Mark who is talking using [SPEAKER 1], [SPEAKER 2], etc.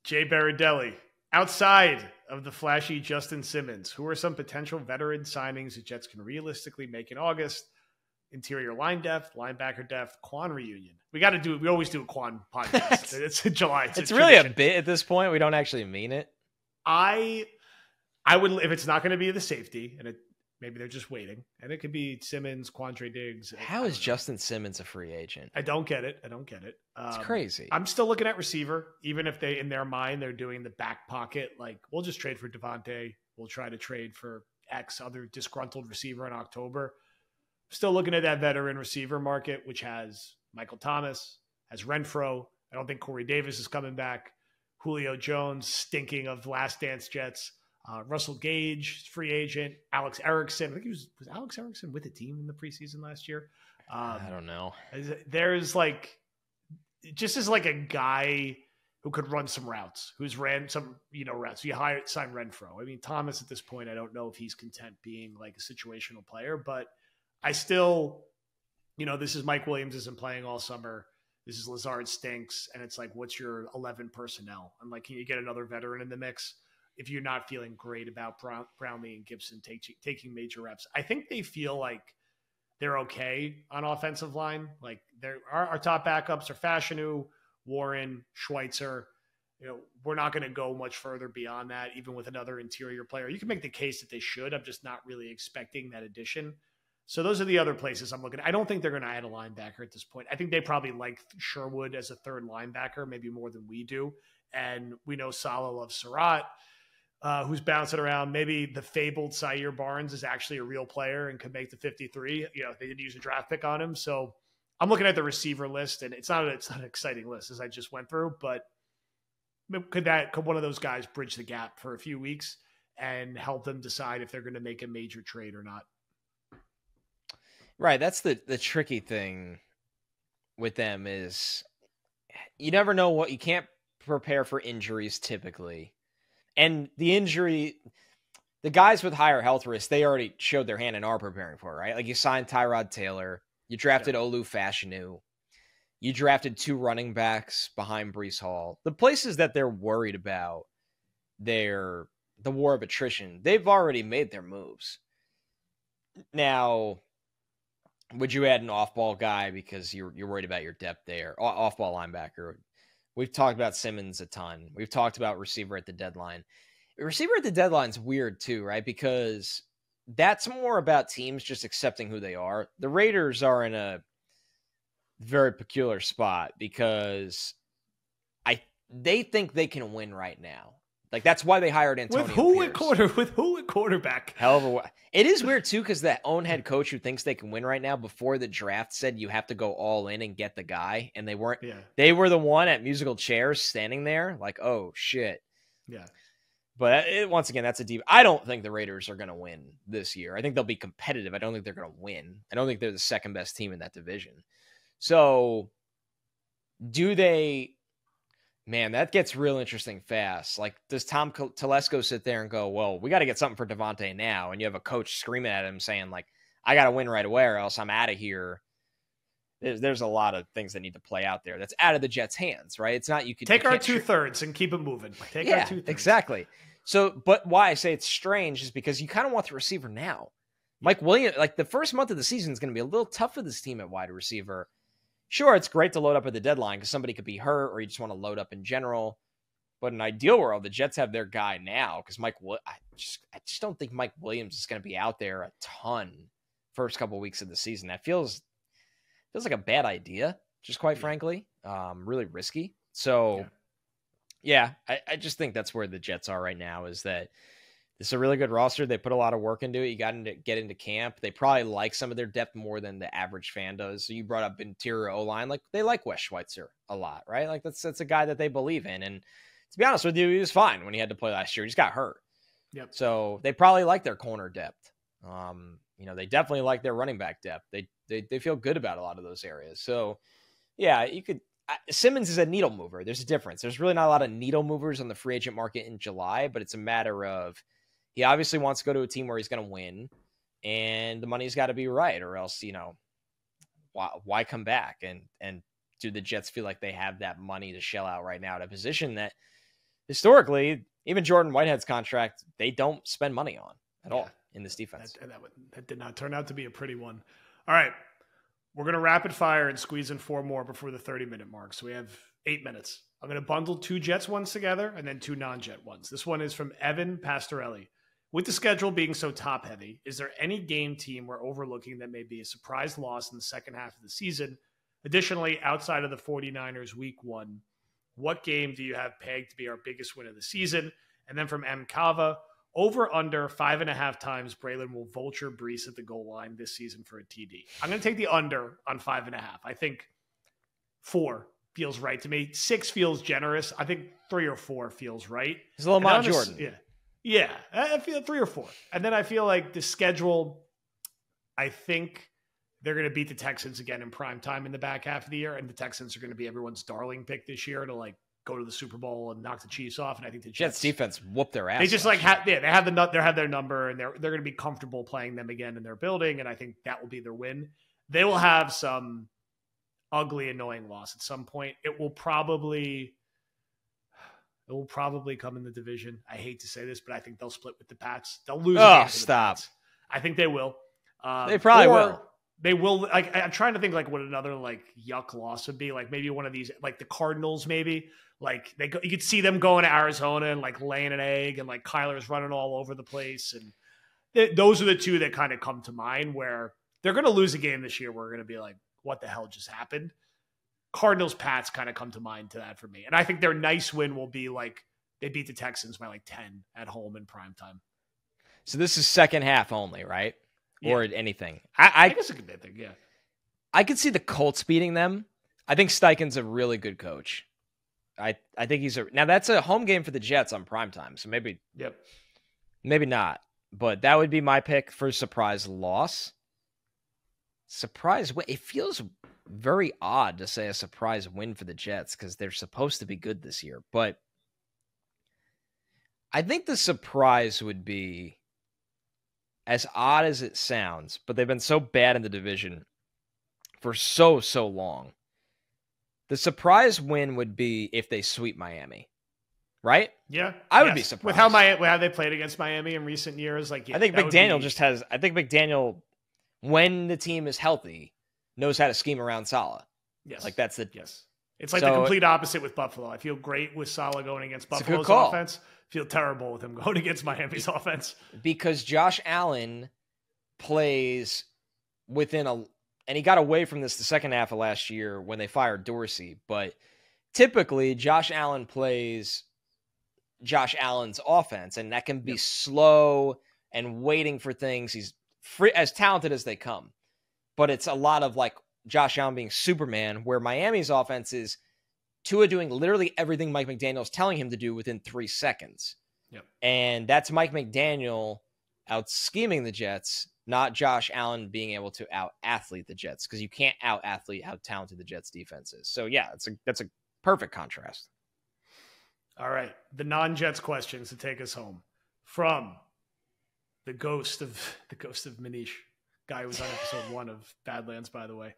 [SPEAKER 1] Jay Baradelli. Outside of the flashy Justin Simmons, who are some potential veteran signings the Jets can realistically make in August? Interior line depth, linebacker depth, Quan reunion. We always do a Quan podcast. It's in July.
[SPEAKER 2] It's really a bit at this point. We don't actually mean it.
[SPEAKER 1] I would, if it's not going to be the safety, and maybe they're just waiting, and it could be Simmons, Quandre Diggs.
[SPEAKER 2] How is Justin Simmons a free agent?
[SPEAKER 1] I don't get it.
[SPEAKER 2] It's crazy.
[SPEAKER 1] I'm still looking at receiver, even if they, in their mind, they're doing the back pocket. Like, we'll just trade for Devontae. We'll try to trade for X other disgruntled receiver in October. Still looking at that veteran receiver market, which has Michael Thomas, has Renfro. I don't think Corey Davis is coming back. Julio Jones, stinking of last dance Jets. Russell Gage, free agent. Alex Erickson. I think was Alex Erickson with the team in the preseason last year?
[SPEAKER 2] I don't know.
[SPEAKER 1] There's just as a guy who could run some routes, who's ran some, routes. You sign Renfro. I mean, Thomas at this point, I don't know if he's content being like a situational player, but I still, this is Mike Williams isn't playing all summer. This is Lazard stinks. And it's like, what's your 11 personnel? And can you get another veteran in the mix if you're not feeling great about Brownlee and Gibson taking major reps? I think they feel like they're okay on offensive line. Like our top backups are Fashanu, Warren, Schweitzer. We're not going to go much further beyond that, even with another interior player. You can make the case that they should. I'm just not really expecting that addition. So those are the other places I'm looking at. I don't think they're going to add a linebacker at this point. I think they probably like Sherwood as a third linebacker, maybe more than we do. And we know Saleh loves Surratt, who's bouncing around. Maybe the fabled Zaire Barnes is actually a real player and could make the 53. They didn't use a draft pick on him. So I'm looking at the receiver list, and it's not an exciting list as I just went through, but could one of those guys bridge the gap for a few weeks and help them decide if they're going to make a major trade or not?
[SPEAKER 2] Right. That's the tricky thing with them is you never know what you can't prepare for injuries typically. And the guys with higher health risk, they already showed their hand and are preparing for it, right? Like you signed Tyrod Taylor, you drafted Olu Fashanu, you drafted 2 running backs behind Breece Hall. The places that they're worried about, the war of attrition, they've already made their moves. Now, would you add an off-ball guy because you're worried about your depth there? Off-ball linebacker. We've talked about Simmons a ton. We've talked about receiver at the deadline. Receiver at the deadline's weird too, right? Because that's more about teams just accepting who they are. The Raiders are in a very peculiar spot because they think they can win right now. Like, that's why they hired Antonio
[SPEAKER 1] With who
[SPEAKER 2] Pierce.
[SPEAKER 1] at quarterback?
[SPEAKER 2] Hell of a way. It is weird, too, because that own head coach who thinks they can win right now before the draft said you have to go all in and get the guy, and they weren't. Yeah. They were the one at musical chairs standing there like, oh, shit.
[SPEAKER 1] Yeah.
[SPEAKER 2] But once again, that's a deep. I don't think the Raiders are going to win this year. I think they'll be competitive. I don't think they're going to win. I don't think they're the second best team in that division. So, do they... Man, that gets real interesting fast. Like, does Tom Telesco sit there and go, well, we got to get something for Devontae now? And you have a coach screaming at him saying, like, I got to win right away or else I'm out of here. There's a lot of things that need to play out there. That's out of the Jets' hands, right? It's not you could
[SPEAKER 1] take our 2/3 and keep it moving. Our 2/3.
[SPEAKER 2] Exactly. So, but why I say it's strange is because you kind of want the receiver now. Mike Williams, like the first month of the season is going to be a little tough for this team at wide receiver. Sure, it's great to load up at the deadline because somebody could be hurt or you just want to load up in general. But in an ideal world, the Jets have their guy now because I just don't think Mike Williams is going to be out there a ton first couple weeks of the season. That feels like a bad idea, just quite frankly, really risky. So, I just think that's where the Jets are right now is that this is a really good roster. They put a lot of work into it. You got to get into camp. They probably like some of their depth more than the average fan does. So you brought up interior O-line. Like, they like Wes Schweitzer a lot, right? Like, that's a guy that they believe in. And to be honest with you, he was fine when he had to play last year. He just got hurt.
[SPEAKER 1] Yep.
[SPEAKER 2] So they probably like their corner depth. They definitely like their running back depth. They feel good about a lot of those areas. So, yeah, you could – Simmons is a needle mover. There's a difference. There's really not a lot of needle movers on the free agent market in July, but it's a matter of – he obviously wants to go to a team where he's going to win, and the money's got to be right, or else, why come back? And do the Jets feel like they have that money to shell out right now at a position that historically, even Jordan Whitehead's contract, they don't spend money on at all in this defense.
[SPEAKER 1] That did not turn out to be a pretty one. All right. We're going to rapid fire and squeeze in 4 more before the 30-minute mark. So we have 8 minutes. I'm going to bundle 2 Jets ones together and then 2 non-Jet ones. This one is from Evan Pastorelli. With the schedule being so top-heavy, is there any game team we're overlooking that may be a surprise loss in the second half of the season? Additionally, outside of the 49ers week 1, what game do you have pegged to be our biggest win of the season? And then from M. Kava, over under 5.5 times Braylon will vulture Brees at the goal line this season for a TD. I'm going to take the under on 5.5. I think 4 feels right to me. 6 feels generous. I think 3 or 4 feels right.
[SPEAKER 2] It's a little Mount Jordan.
[SPEAKER 1] Yeah, I feel 3 or 4. And then I feel like the schedule, I think they're going to beat the Texans again in prime time in the back half of the year. And the Texans are going to be everyone's darling pick this year to like go to the Super Bowl and knock the Chiefs off. And I think the
[SPEAKER 2] Jets defense whooped their ass.
[SPEAKER 1] They just like they have their number, and they're going to be comfortable playing them again in their building. And I think that will be their win. They will have some ugly, annoying loss at some point. It will probably come in the division. I hate to say this, but I think they'll split with the Pats. They'll lose.
[SPEAKER 2] Oh, stop!
[SPEAKER 1] Pats. I think they will.
[SPEAKER 2] They probably will.
[SPEAKER 1] They will. Like, I'm trying to think like what another like yuck loss would be. Like maybe one of these, like the Cardinals, maybe. Like you could see them going to Arizona and like laying an egg, and like Kyler's running all over the place, and those are the 2 that kind of come to mind where they're going to lose a game this year. We're going to be like, what the hell just happened? Cardinals, Pats kind of come to mind to that for me, and I think their nice win will be like they beat the Texans by like 10 at home in prime time.
[SPEAKER 2] So this is second half only, right?
[SPEAKER 1] Yeah.
[SPEAKER 2] Or anything?
[SPEAKER 1] I guess it could be a thing. Yeah,
[SPEAKER 2] I could see the Colts beating them. I think Steichen's a really good coach. I think now that's a home game for the Jets on primetime, so maybe not. But that would be my pick for surprise loss. Surprise win. It feels very odd to say a surprise win for the Jets because they're supposed to be good this year. But I think the surprise would be, as odd as it sounds, but they've been so bad in the division for so long. The surprise win would be if they sweep Miami, right?
[SPEAKER 1] Yeah,
[SPEAKER 2] I would be surprised
[SPEAKER 1] with how they played against Miami in recent years. Like, yeah,
[SPEAKER 2] I think McDaniel I think McDaniel, when the team is healthy, knows how to scheme around Saleh.
[SPEAKER 1] Yes,
[SPEAKER 2] like that's the
[SPEAKER 1] It's like the complete opposite with Buffalo. I feel great with Saleh going against Buffalo's offense. Feel terrible with him going against Miami's offense
[SPEAKER 2] because Josh Allen plays and he got away from this the second half of last year when they fired Dorsey. But typically, Josh Allen plays Josh Allen's offense, and that can be slow and waiting for things. He's as talented as they come. But it's a lot of like Josh Allen being Superman, where Miami's offense is Tua doing literally everything Mike McDaniel's telling him to do within 3 seconds.
[SPEAKER 1] Yep.
[SPEAKER 2] And that's Mike McDaniel out scheming the Jets, not Josh Allen being able to out-athlete the Jets, because you can't out-athlete how talented the Jets defense is. So, yeah, that's a perfect contrast.
[SPEAKER 1] All right. The non-Jets questions to take us home. From the ghost of Manish, guy who was on episode 1 of Badlands, by the way.